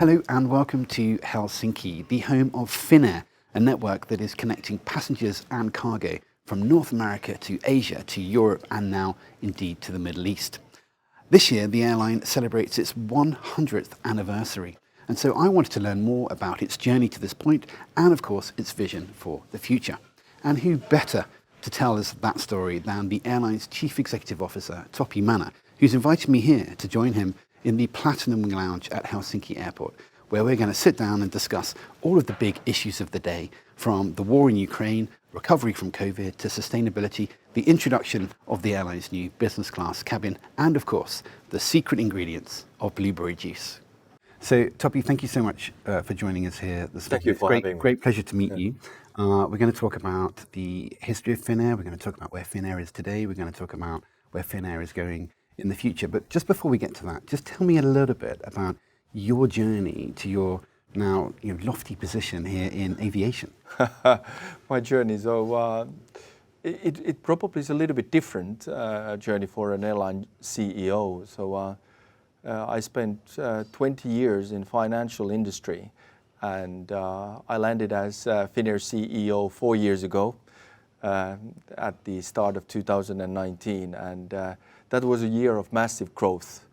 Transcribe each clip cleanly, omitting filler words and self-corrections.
Hello and welcome to Helsinki, the home of Finnair, a network that is connecting passengers and cargo from North America to Asia to Europe and now indeed to the Middle East. This year the airline celebrates its 100th anniversary, and so I wanted to learn more about its journey to this point and of course its vision for the future. And who better to tell us that story than the airline's Chief Executive Officer, Topi Manner, who's invited me here to join him in the Platinum Lounge at Helsinki Airport, where we're going to sit down and discuss all of the big issues of the day, from the war in Ukraine, recovery from COVID, to sustainability, the introduction of the airline's new business class cabin, and of course, the secret ingredients of blueberry juice. So, Topi, thank you so much for joining us here this morning. Thank you for having me. Great pleasure to meet you. We're going to talk about the history of Finnair. We're going to talk about where Finnair is today. We're going to talk about where Finnair is going in the future. But just before we get to that, just tell me a little bit about your journey to your now lofty position here in aviation. My journey, so it probably is a little bit different journey for an airline CEO. So I spent 20 years in financial industry, and I landed as Finnair CEO 4 years ago at the start of 2019, and that was a year of massive growth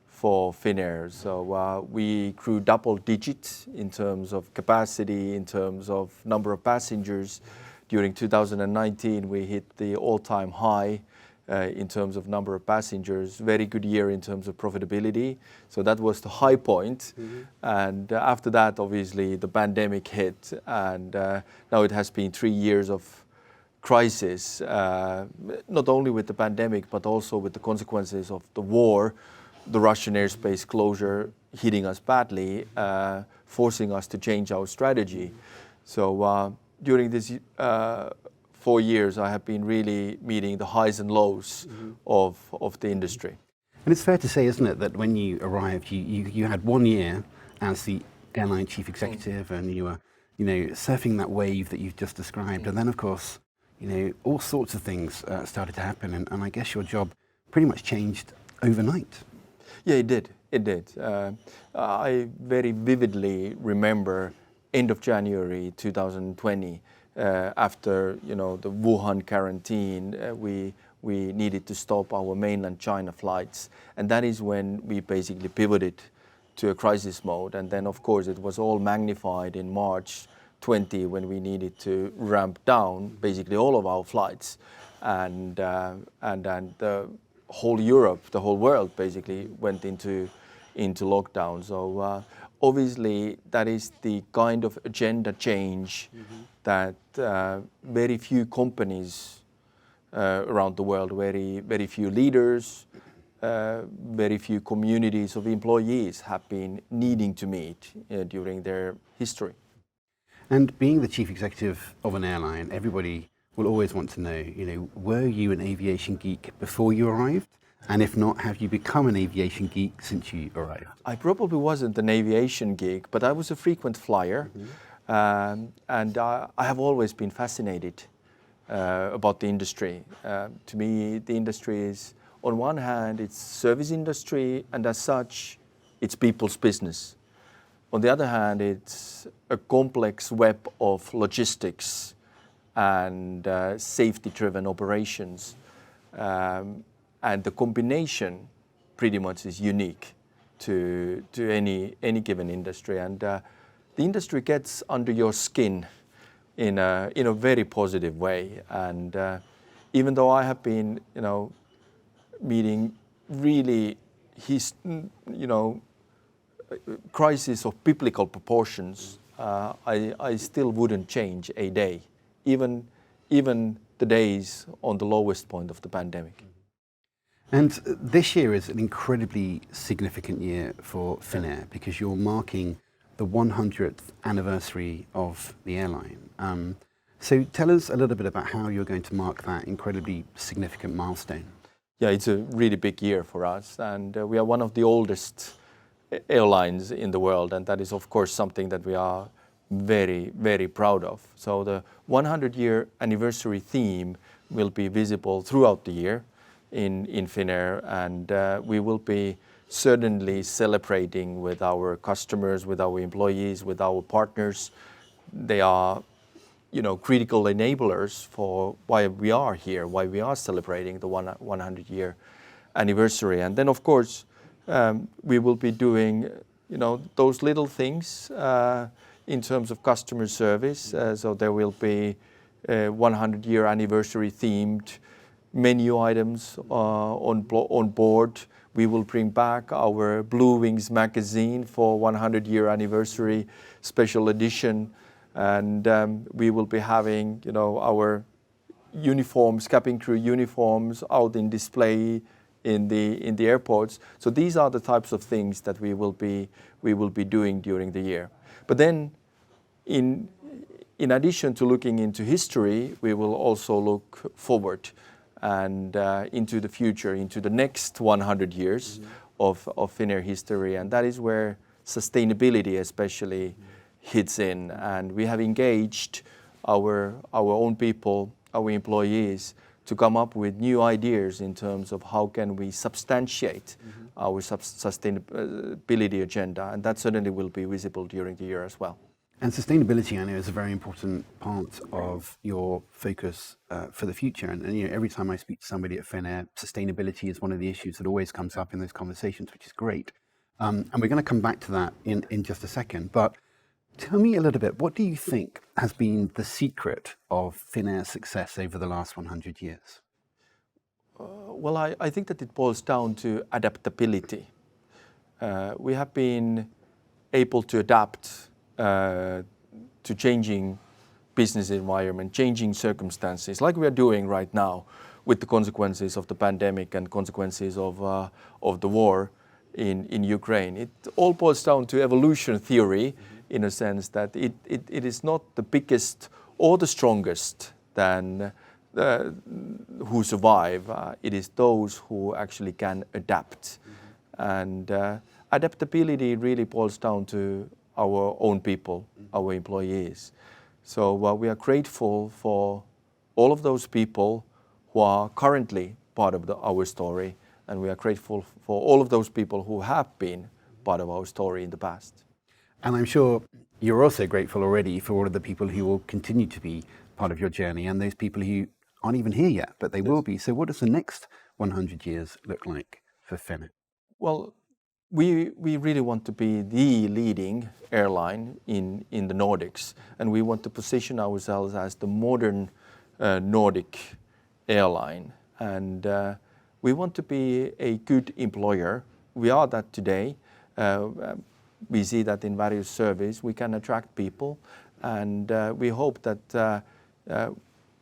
for Finnair. So we grew double digits in terms of capacity, in terms of number of passengers. During 2019, we hit the all-time high in terms of number of passengers. Very good year in terms of profitability. So that was the high point. Mm-hmm. And after that, obviously, the pandemic hit, and now it has been 3 years of crisis, not only with the pandemic, but also with the consequences of the war, the Russian airspace closure hitting us badly, forcing us to change our strategy. So during this 4 years, I have been really meeting the highs and lows of the industry. And it's fair to say, isn't it, that when you arrived, you had 1 year as the airline chief executive, and you were, surfing that wave that you've just described, and then of course, all sorts of things started to happen, and I guess your job pretty much changed overnight. Yeah, it did. It did. I very vividly remember end of January 2020, after the Wuhan quarantine, we needed to stop our mainland China flights, and that is when we basically pivoted to a crisis mode. And then, of course, it was all magnified in March 20 when we needed to ramp down basically all of our flights, and the whole Europe, the whole world basically went into lockdown. So obviously that is the kind of agenda change that very few companies around the world, very few leaders, very few communities of employees have been needing to meet during their history. And being the chief executive of an airline, everybody will always want to know, were you an aviation geek before you arrived? And if not, have you become an aviation geek since you arrived? I probably wasn't an aviation geek, but I was a frequent flyer. And I have always been fascinated about the industry. To me, the industry is, on one hand, it's service industry, and as such, it's people's business. On the other hand, it's a complex web of logistics and safety-driven operations. And the combination pretty much is unique to any given industry. And the industry gets under your skin in a very positive way. And even though I have been, meeting really crisis of biblical proportions, I still wouldn't change a day, even the days on the lowest point of the pandemic. And this year is an incredibly significant year for Finnair because you're marking the 100th anniversary of the airline. So tell us a little bit about how you're going to mark that incredibly significant milestone. Yeah, it's a really big year for us, and we are one of the oldest airlines in the world, and that is of course something that we are very, very proud of. So the 100-year anniversary theme will be visible throughout the year in Finnair, and we will be certainly celebrating with our customers, with our employees, with our partners. They are, critical enablers for why we are here, why we are celebrating the 100-year anniversary. And then, of course, we will be doing, those little things in terms of customer service. So there will be 100-year anniversary themed menu items on board. We will bring back our Blue Wings magazine for 100-year anniversary special edition, and we will be having, our uniforms, cabin crew uniforms, out in display in the airports. So these are the types of things that we will be doing during the year. But then, in addition to looking into history, we will also look forward and into the future, into the next 100 years of Finnair history. And that is where sustainability especially hits in. And we have engaged our own people, our employees, to come up with new ideas in terms of how can we substantiate our sustainability agenda. And that certainly will be visible during the year as well. And sustainability, I know, is a very important part of your focus for the future. And every time I speak to somebody at Finnair, sustainability is one of the issues that always comes up in those conversations, which is great. And we're going to come back to that in just a second. But tell me a little bit, what do you think has been the secret of Finnair's success over the last 100 years? Well, I think that it boils down to adaptability. We have been able to adapt to changing business environment, changing circumstances, like we are doing right now with the consequences of the pandemic and consequences of the war in Ukraine. It all boils down to evolution theory, in a sense that it is not the biggest or the strongest than who survive. It is those who actually can adapt. And adaptability really boils down to our own people, our employees. So we are grateful for all of those people who are currently part of our story, and we are grateful for all of those people who have been part of our story in the past. And I'm sure you're also grateful already for all of the people who will continue to be part of your journey, and those people who aren't even here yet, but they will be. So what does the next 100 years look like for Finnair? Well, we really want to be the leading airline in the Nordics, and we want to position ourselves as the modern Nordic airline. And we want to be a good employer. We are that today. We see that in various surveys. We can attract people, and we hope that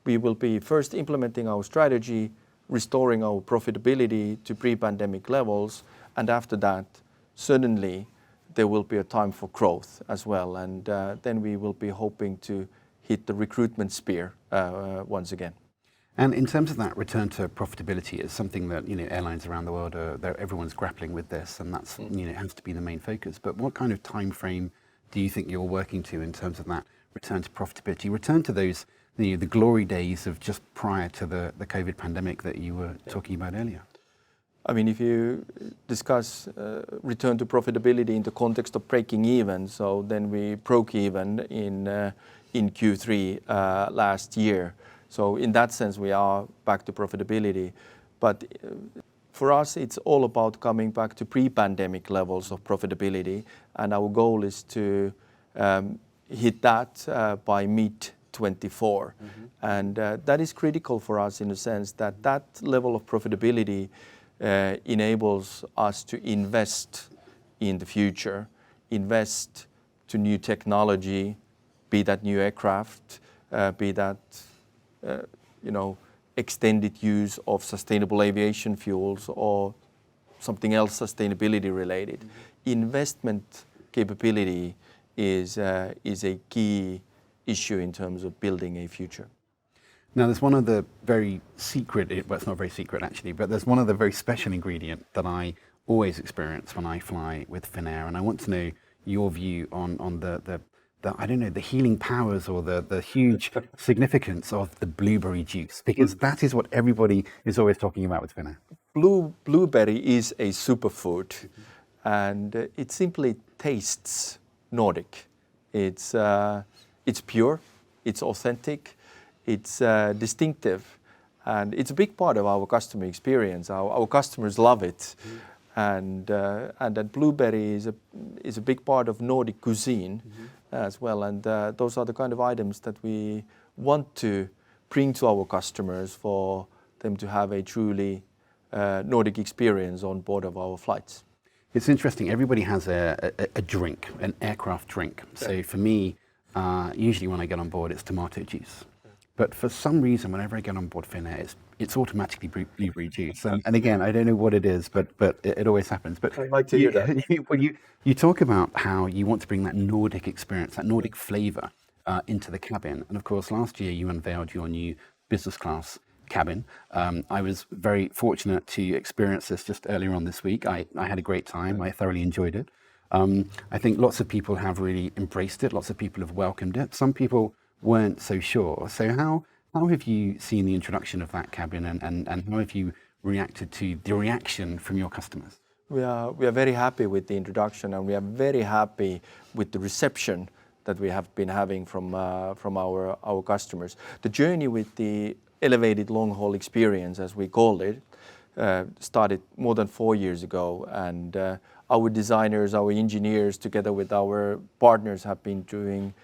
we will be first implementing our strategy, restoring our profitability to pre-pandemic levels, and after that, certainly there will be a time for growth as well. And then we will be hoping to hit the recruitment spear once again. And in terms of that return to profitability, it's something that airlines around the world everyone's grappling with this, and that's has to be the main focus. But what kind of time frame do you think you're working to in terms of that return to profitability, return to those the glory days of just prior to the COVID pandemic that you were talking about earlier? I mean, if you discuss return to profitability in the context of breaking even, so then we broke even in Q3 last year. So in that sense, we are back to profitability. But for us, it's all about coming back to pre-pandemic levels of profitability. And our goal is to hit that by mid-24. And that is critical for us in the sense that that level of profitability enables us to invest in the future, invest to new technology, be that new aircraft, be that extended use of sustainable aviation fuels or something else sustainability related. Investment capability is a key issue in terms of building a future. Now, there's one of the very secret, well, it's not very secret actually, but there's one of the very special ingredient that I always experience when I fly with Finnair, and I want to know your view on the I don't know, the healing powers or the huge significance of the blueberry juice, because that is what everybody is always talking about with Finnair. blueberry is a superfood, and it simply tastes Nordic. It's pure, it's authentic, it's distinctive, and it's a big part of our customer experience. Our customers love it, and that blueberry is a big part of Nordic cuisine as well. And those are the kind of items that we want to bring to our customers for them to have a truly Nordic experience on board of our flights. It's interesting. Everybody has a drink, an aircraft drink. So for me, usually when I get on board, it's tomato juice. But for some reason, whenever I get on board Finnair, it's automatically blueberry juice. And again, I don't know what it is, but it always happens. But I'd like to hear that. You talk about how you want to bring that Nordic experience, that Nordic flavour into the cabin. And of course, last year you unveiled your new business class cabin. I was very fortunate to experience this just earlier on this week. I had a great time. I thoroughly enjoyed it. I think lots of people have really embraced it. Lots of people have welcomed it. Some people weren't so sure. So how have you seen the introduction of that cabin, and how have you reacted to the reaction from your customers? We are very happy with the introduction, and we are very happy with the reception that we have been having from our customers. The journey with the elevated long-haul experience, as we called it, started more than 4 years ago, and our designers, our engineers, together with our partners, have been doing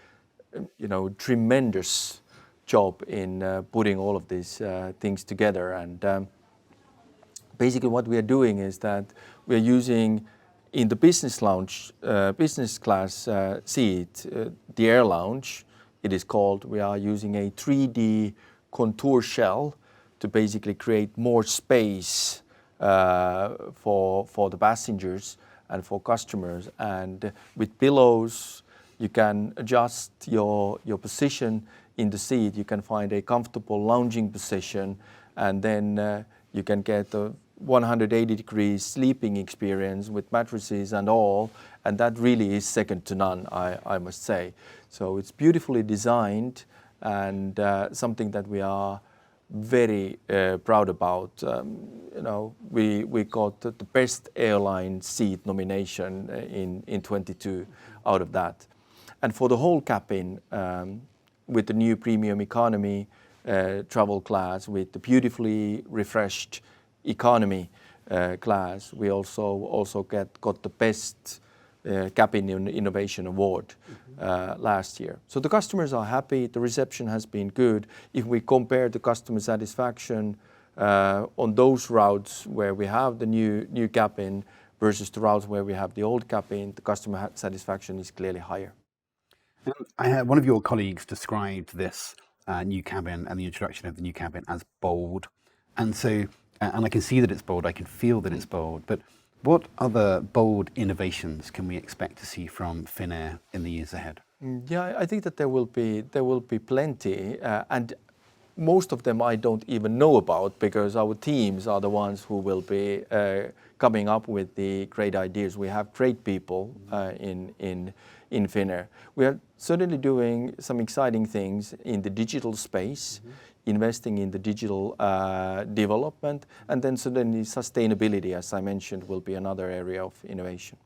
tremendous job in putting all of these things together. And basically what we are doing is that we are using in the business lounge, business class seat, the air lounge, it is called, we are using a 3D contour shell to basically create more space for the passengers and for customers. And with pillows, you can adjust your position in the seat. You can find a comfortable lounging position, and then you can get a 180 degrees sleeping experience with mattresses and all, and that really is second to none, I must say. So it's beautifully designed, and something that we are very proud about. We got the best airline seat nomination in 22 out of that. And for the whole cabin, with the new premium economy travel class, with the beautifully refreshed economy class, we also got the best cabin innovation award last year. So the customers are happy. The reception has been good. If we compare the customer satisfaction on those routes where we have the new cabin versus the routes where we have the old cabin, the customer satisfaction is clearly higher. I had one of your colleagues described this new cabin and the introduction of the new cabin as bold. And so, and I can see that it's bold, I can feel that it's bold, but what other bold innovations can we expect to see from Finnair in the years ahead? Yeah, I think that there will be plenty, and most of them I don't even know about, because our teams are the ones who will be coming up with the great ideas. We have great people in Finnair. We are certainly doing some exciting things in the digital space, investing in the digital development, and then certainly sustainability, as I mentioned, will be another area of innovation.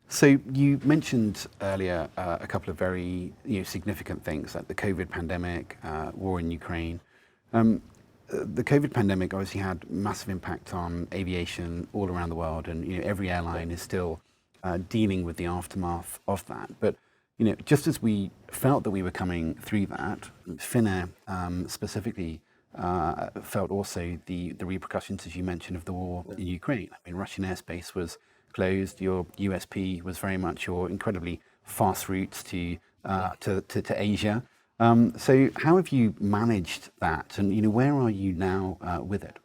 So you mentioned earlier a couple of very significant things, like the COVID pandemic, war in Ukraine. The COVID pandemic obviously had massive impact on aviation all around the world, and every airline is still dealing with the aftermath of that. But just as we felt that we were coming through that, Finnair specifically felt also the repercussions, as you mentioned, of the war in Ukraine. I mean, Russian airspace was closed. Your USP was very much your incredibly fast routes to Asia. So how have you managed that, and where are you now with it?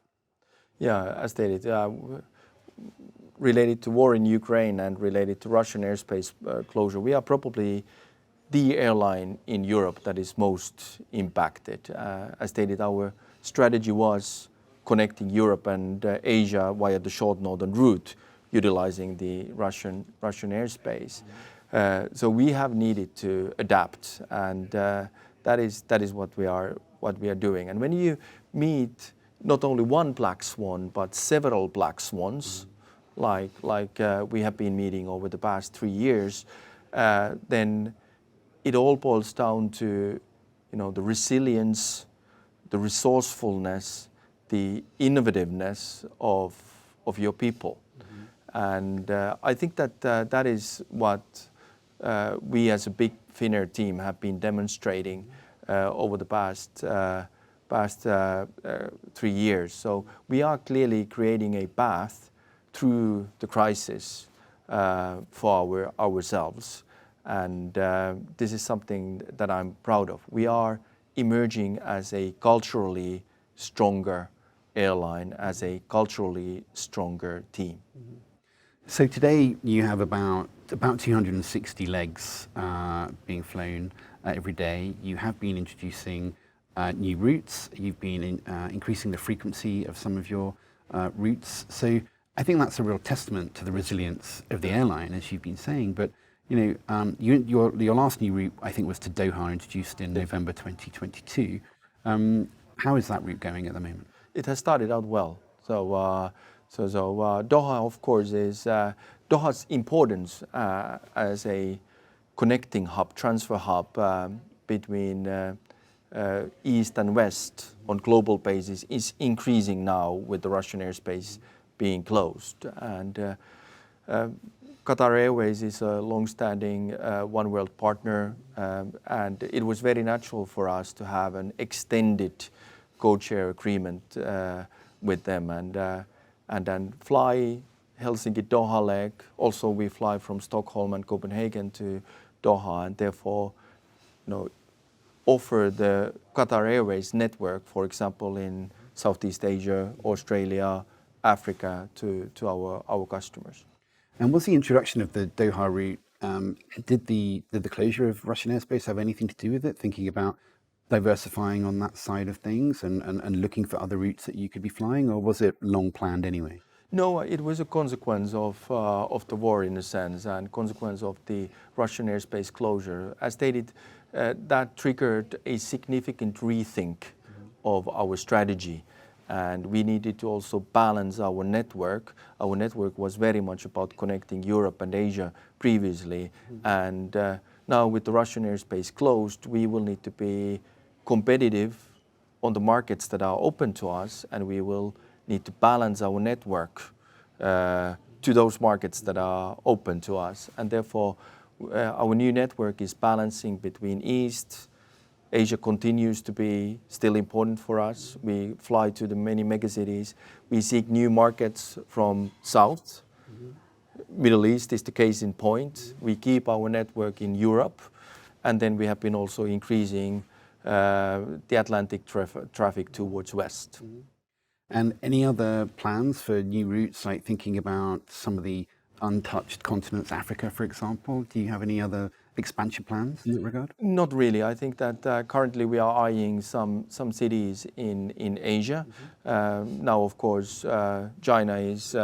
Yeah, as stated, related to war in Ukraine and related to Russian airspace closure, we are probably the airline in Europe that is most impacted. As stated, our strategy was connecting Europe and Asia via the short northern route, utilizing the Russian airspace. So we have needed to adapt, and that is what we are doing. And when you meet not only one black swan, but several black swans, like we have been meeting over the past 3 years, then it all boils down to, the resilience, the resourcefulness, the innovativeness of your people. And I think that that is what we as a big Finnair team have been demonstrating over the past 3 years. So we are clearly creating a path through the crisis for ourselves. And this is something that I'm proud of. We are emerging as a culturally stronger airline, as a culturally stronger team. So today you have about 260 legs being flown every day. You have been introducing new routes. You've been increasing the frequency of some of your routes. So I think that's a real testament to the resilience of the airline, as you've been saying. But your last new route, I think, was to Doha, introduced in November 2022. How is that route going at the moment? It has started out well. So Doha, of course, is Doha's importance as a connecting hub, transfer hub between East and West on global basis is increasing now with the Russian airspace being closed. And Qatar Airways is a long-standing One World partner, and it was very natural for us to have an extended code-share agreement with them, and then fly Helsinki-Doha leg. Also, we fly from Stockholm and Copenhagen to Doha, and therefore, offer the Qatar Airways network, for example, in Southeast Asia, Australia, Africa, to our customers. And was the introduction of the Doha route, did the closure of Russian airspace have anything to do with it, thinking about diversifying on that side of things and looking for other routes that you could be flying, or was it long planned anyway? No, it was a consequence of the war, in a sense, and consequence of the Russian airspace closure. As stated, that triggered a significant rethink of our strategy, and we needed to also balance our network. Our network was very much about connecting Europe and Asia previously, and now with the Russian airspace closed, we will need to be competitive on the markets that are open to us, and we will need to balance our network to those markets that are open to us. And therefore, our new network is balancing between East. Asia continues to be still important for us. We fly to the many megacities. We seek new markets from South. Middle East is the case in point. We keep our network in Europe, and then we have been also increasing the Atlantic traffic towards West. And any other plans for new routes, like thinking about some of the untouched continents, Africa, for example? Do you have any other expansion plans in that regard? Not really. I think that currently we are eyeing some cities in Asia. Now, of course, China is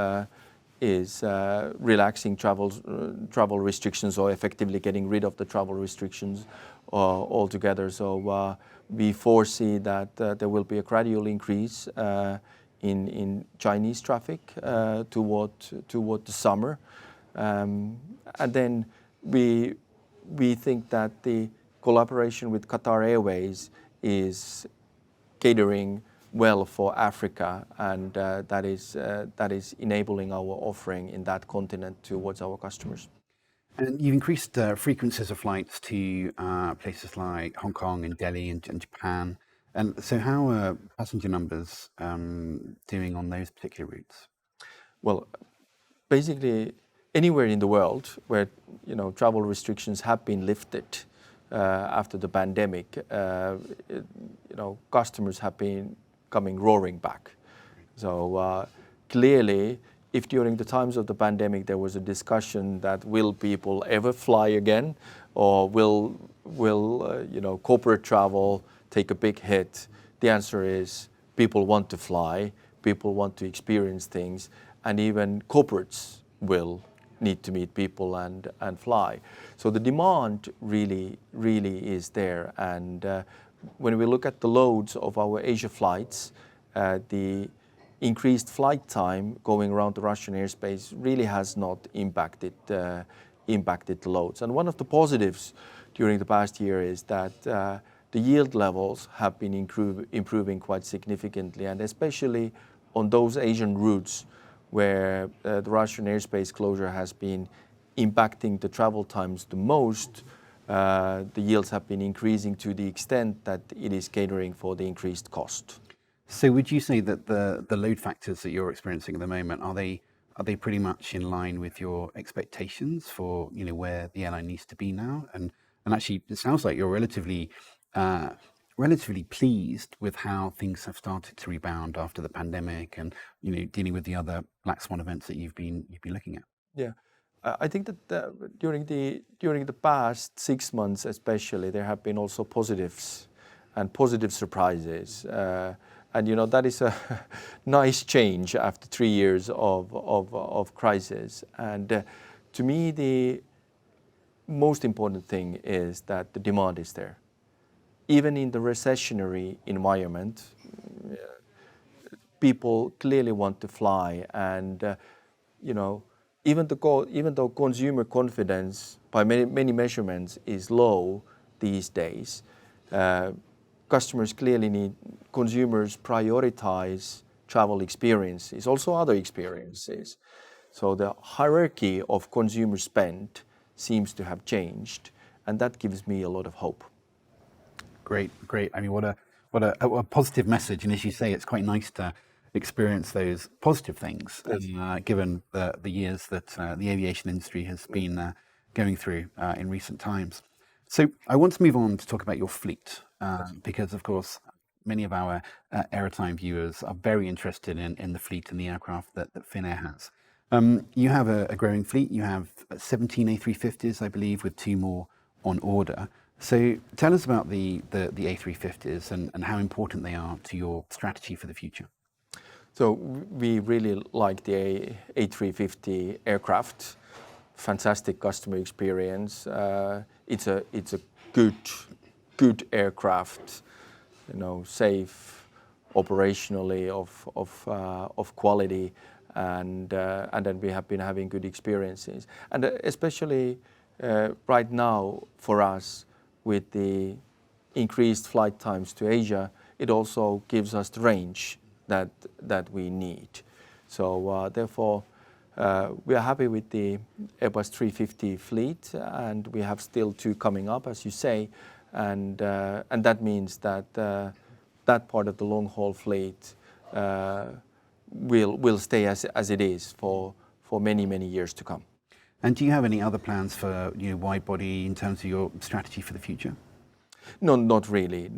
relaxing travel restrictions, or effectively getting rid of the travel restrictions altogether. So we foresee that there will be a gradual increase in Chinese traffic toward the summer, and then we think that the collaboration with Qatar Airways is catering well for Africa, and that is enabling our offering in that continent towards our customers. And you've increased frequencies of flights to places like Hong Kong and Delhi and Japan. And so how are passenger numbers doing on those particular routes? Well, basically, anywhere in the world where travel restrictions have been lifted after the pandemic, customers have been coming roaring back. So clearly, if during the times of the pandemic there was a discussion that will people ever fly again, or will corporate travel take a big hit, the answer is people want to fly, people want to experience things, and even corporates will need to meet people and fly. So the demand really is there. And when we look at the loads of our Asia flights, the increased flight time going around the Russian airspace really has not impacted the loads. And one of the positives during the past year is that the yield levels have been improving quite significantly, and especially on those Asian routes where the Russian airspace closure has been impacting the travel times the most. The yields have been increasing to the extent that it is catering for the increased cost. So would you say that the load factors that you're experiencing at the moment, are they pretty much in line with your expectations for, you know, where the airline needs to be now? And actually, it sounds like you're relatively pleased with how things have started to rebound after the pandemic, and, you know, dealing with the other black swan events that you've been looking at. Yeah, I think that during the past 6 months, especially, there have been also positives and positive surprises. And you know, that is a nice change after 3 years of crisis. And to me, the most important thing is that the demand is there. Even in the recessionary environment, people clearly want to fly. And you know, even though consumer confidence by many measurements is low these days, consumers prioritize travel experiences, also other experiences. So the hierarchy of consumer spend seems to have changed, and that gives me a lot of hope. Great. I mean, what a positive message. And as you say, it's quite nice to experience those positive things, given the years that the aviation industry has been going through in recent times. So I want to move on to talk about your fleet, because of course, many of our AeroTime viewers are very interested in the fleet and the aircraft that Finnair has. You have a growing fleet. You have 17 A350s, I believe, with 2 more on order. So tell us about the A350s and how important they are to your strategy for the future. So we really like the A350 aircraft. Fantastic customer experience. It's a good aircraft, you know, safe, operationally of quality, and then we have been having good experiences. And especially right now for us, with the increased flight times to Asia, it also gives us the range that we need. So therefore, we are happy with the Airbus 350 fleet, and we have still 2 coming up, as you say, and that means that that part of the long haul fleet will stay as it is for many years to come. And do you have any other plans for, you know, wide body in terms of your strategy for the future? No, not really.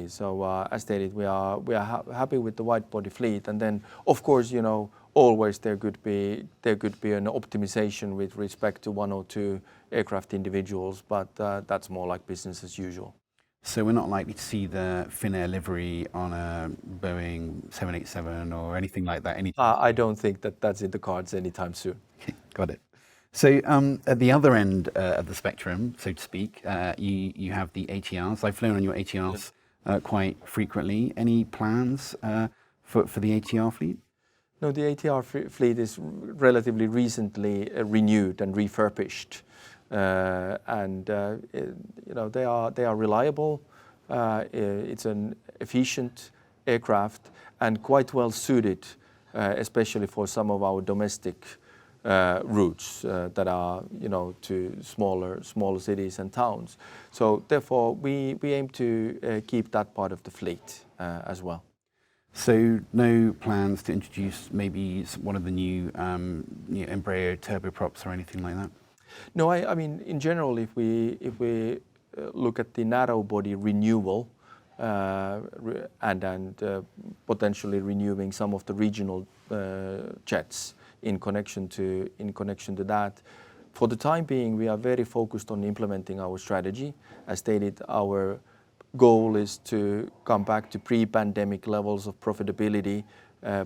So as stated, we are happy with the wide body fleet, and then of course, you know, always there could be an optimization with respect to 1 or 2 aircraft individuals, but that's more like business as usual. So we're not likely to see the Finnair livery on a Boeing 787 or anything like that anytime soon? I don't think that's in the cards anytime soon. Got it. So at the other end of the spectrum, so to speak, you have the ATRs. I've flown on your ATRs quite frequently. Any plans for the ATR fleet? No, the ATR fleet is relatively recently renewed and refurbished, and you know, they are reliable. It's an efficient aircraft and quite well suited, especially for some of our domestic routes that are, you know, to smaller cities and towns. So therefore, we aim to keep that part of the fleet as well. So no plans to introduce maybe one of the new Embraer turboprops or anything like that? No, I mean, in general, if we look at the narrow body renewal and potentially renewing some of the regional jets in connection to that, for the time being, we are very focused on implementing our strategy. As stated, our goal is to come back to pre-pandemic levels of profitability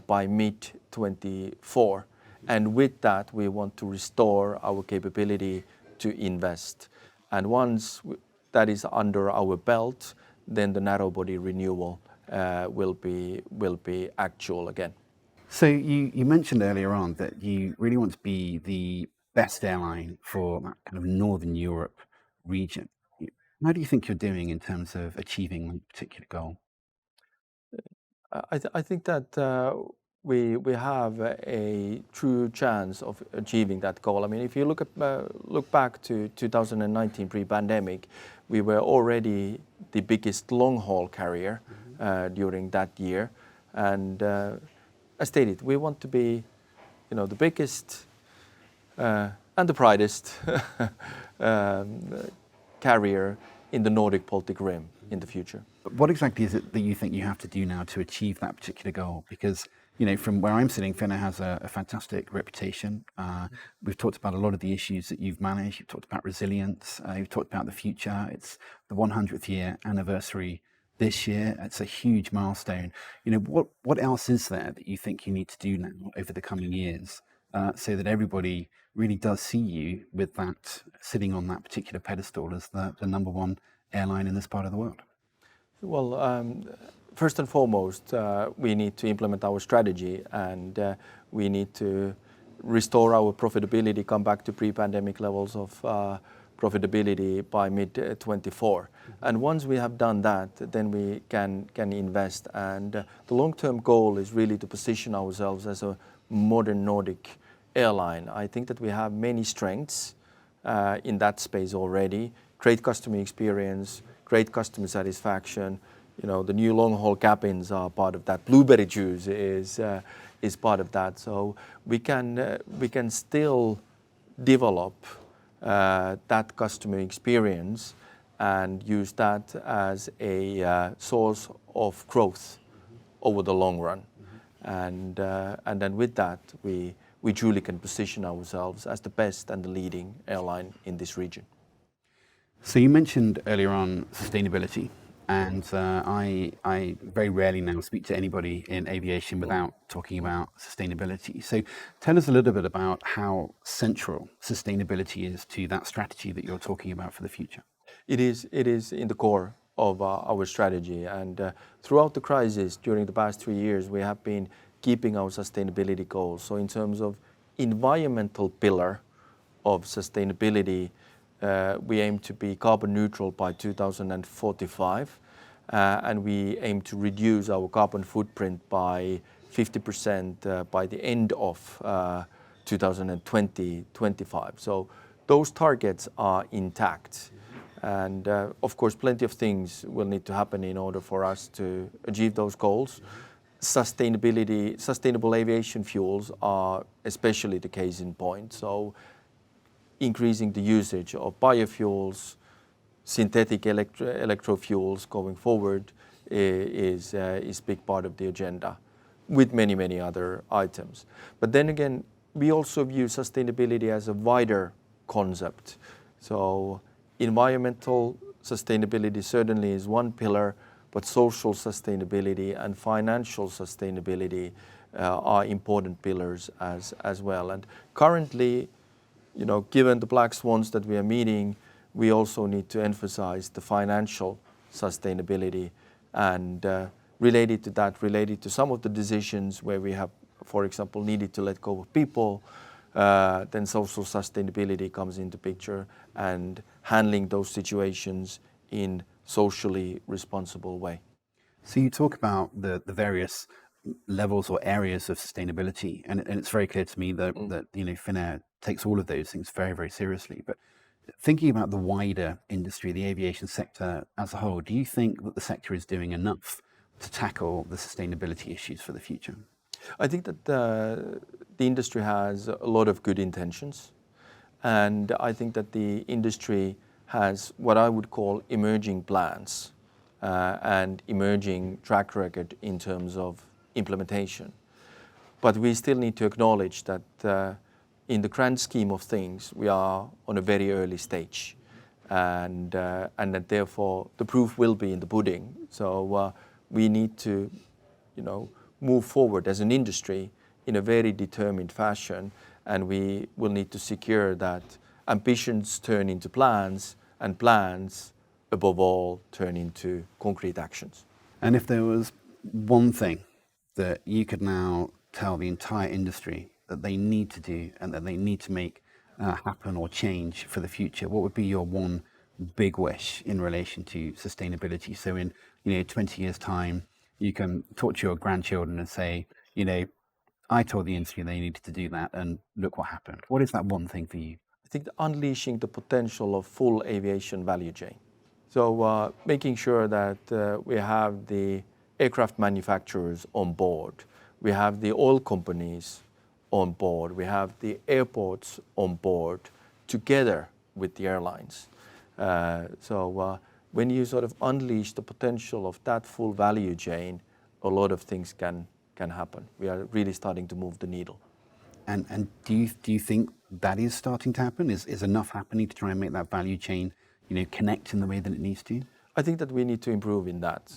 by mid-24. And with that, we want to restore our capability to invest. And once that is under our belt, then the narrow body renewal will be actual again. So you mentioned earlier on that you really want to be the best airline for that kind of Northern Europe region. How do you think you're doing in terms of achieving that particular goal? I think that we have a true chance of achieving that goal. I mean, if you look back to 2019 pre-pandemic, we were already the biggest long-haul carrier during that year, and as stated, we want to be, the biggest and the brightest carrier in the Nordic Baltic Rim in the future. But what exactly is it that you think you have to do now to achieve that particular goal? Because, from where I'm sitting, Finnair has a fantastic reputation. We've talked about a lot of the issues that you've managed. You've talked about resilience. You've talked about the future. It's the 100th year anniversary this year. It's a huge milestone. What else is there that you think you need to do now over the coming years so that everybody really does see you with that, sitting on that particular pedestal as the number one airline in this part of the world? Well, first and foremost, we need to implement our strategy, and we need to restore our profitability, come back to pre-pandemic levels of profitability by mid-24. And once we have done that, then we can invest. And the long-term goal is really to position ourselves as a modern Nordic airline. I think that we have many strengths in that space already. Great customer experience, great customer satisfaction. The new long-haul cabins are part of that. Blueberry juice is part of that. So we can still develop that customer experience and use that as a source of growth over the long run. And then with that, we truly can position ourselves as the best and the leading airline in this region. So you mentioned earlier on sustainability, and I very rarely now speak to anybody in aviation without talking about sustainability. So tell us a little bit about how central sustainability is to that strategy that you're talking about for the future. It is in the core of our strategy, and throughout the crisis during the past 3 years, we have been keeping our sustainability goals. So in terms of environmental pillar of sustainability, we aim to be carbon neutral by 2045, and we aim to reduce our carbon footprint by 50% by the end of 2025. So those targets are intact. And of course, plenty of things will need to happen in order for us to achieve those goals. Sustainable aviation fuels are especially the case in point. So increasing the usage of biofuels, synthetic electrofuels going forward is a big part of the agenda, with many, many other items. But then again, we also view sustainability as a wider concept. So environmental sustainability certainly is one pillar, but social sustainability and financial sustainability are important pillars as well. And currently, given the black swans that we are meeting, we also need to emphasize the financial sustainability, and related to some of the decisions where we have, for example, needed to let go of people, then social sustainability comes into picture, and handling those situations in socially responsible way. So you talk about the various levels or areas of sustainability, and it's very clear to me that Finnair takes all of those things very, very seriously. But thinking about the wider industry, the aviation sector as a whole, do you think that the sector is doing enough to tackle the sustainability issues for the future? I think that the industry has a lot of good intentions, and I think that the industry has what I would call emerging plans and emerging track record in terms of implementation. But we still need to acknowledge that in the grand scheme of things, we are on a very early stage, and that therefore the proof will be in the pudding. So we need to, move forward as an industry in a very determined fashion, and we will need to secure that ambitions turn into plans, and plans, above all, turn into concrete actions. And if there was one thing that you could now tell the entire industry that they need to do and that they need to make happen or change for the future, what would be your one big wish in relation to sustainability? So in 20 years time, you can talk to your grandchildren and say, I told the industry they needed to do that, and look what happened. What is that one thing for you? I think unleashing the potential of full aviation value chain. So making sure that we have the aircraft manufacturers on board, we have the oil companies on board, we have the airports on board together with the airlines. When you sort of unleash the potential of that full value chain, a lot of things can happen. We are really starting to move the needle. And do you think that is starting to happen? Is enough happening to try and make that value chain, connect in the way that it needs to? I think that we need to improve in that.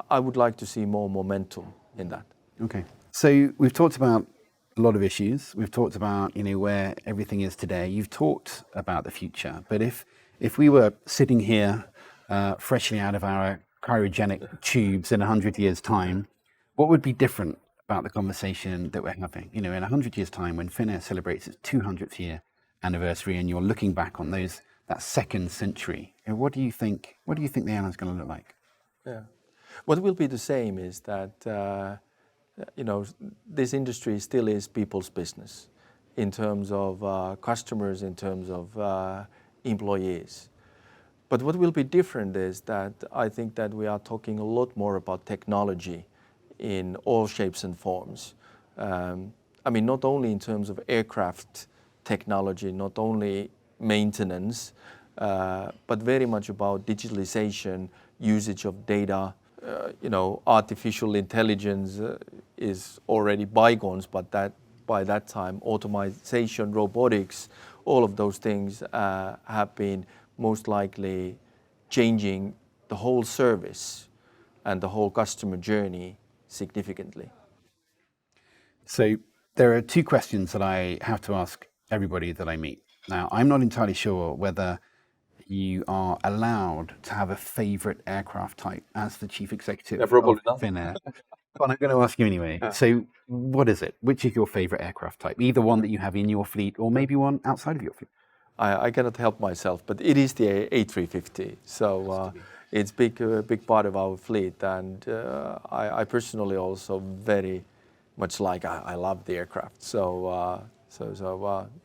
I would like to see more momentum in that. Okay. So we've talked about a lot of issues. We've talked about, where everything is today. You've talked about the future. But if we were sitting here freshly out of our cryogenic tubes in 100 years' time, what would be different about the conversation that we're having? In 100 years' time, when Finnair celebrates its 200th year anniversary, and you're looking back on that second century, what do you think the airline's going to look like? Yeah, what will be the same is that this industry still is people's business in terms of customers, in terms of employees. But what will be different is that I think that we are talking a lot more about technology in all shapes and forms. Not only in terms of aircraft technology, not only maintenance, but very much about digitalization, usage of data. Artificial intelligence is already bygones, but by that time, automation, robotics, all of those things have been most likely changing the whole service and the whole customer journey significantly. So there are two questions that I have to ask everybody that I meet. Now, I'm not entirely sure whether you are allowed to have a favorite aircraft type as the chief executive of Finnair. But I'm going to ask you anyway. So what is it? Which is your favorite aircraft type? Either one that you have in your fleet or maybe one outside of your fleet. I cannot help myself, but it is the A350. So it's a big part of our fleet, and I personally also very much I love the aircraft. So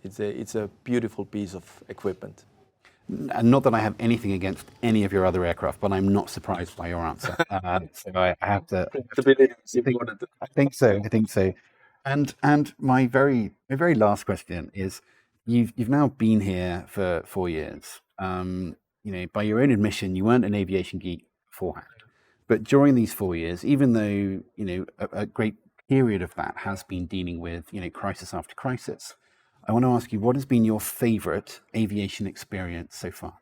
it's a beautiful piece of equipment. And not that I have anything against any of your other aircraft, but I'm not surprised by your answer. So I have to. I think so. And my very last question is, you've now been here for 4 years. By your own admission, you weren't an aviation geek beforehand. But during these 4 years, even though a great period of that has been dealing with crisis after crisis, I want to ask you, what has been your favorite aviation experience so far?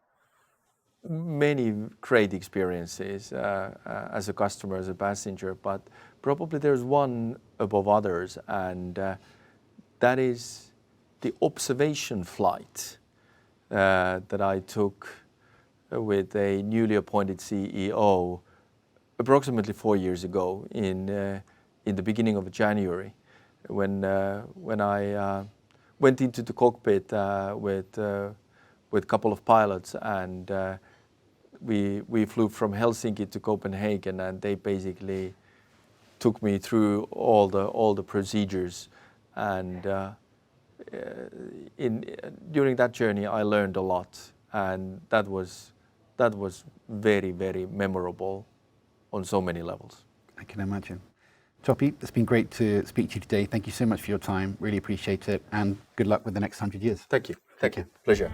Many great experiences as a customer, as a passenger, but probably there's one above others, and that is the observation flight that I took with a newly appointed CEO approximately 4 years ago in the beginning of January, when I went into the cockpit with a couple of pilots, and we flew from Helsinki to Copenhagen, and they basically took me through all the procedures, and during that journey I learned a lot, and that was very, very memorable on so many levels. I can imagine. Topi, it's been great to speak to you today. Thank you so much for your time. Really appreciate it, and good luck with the next 100 years. Thank you. Pleasure.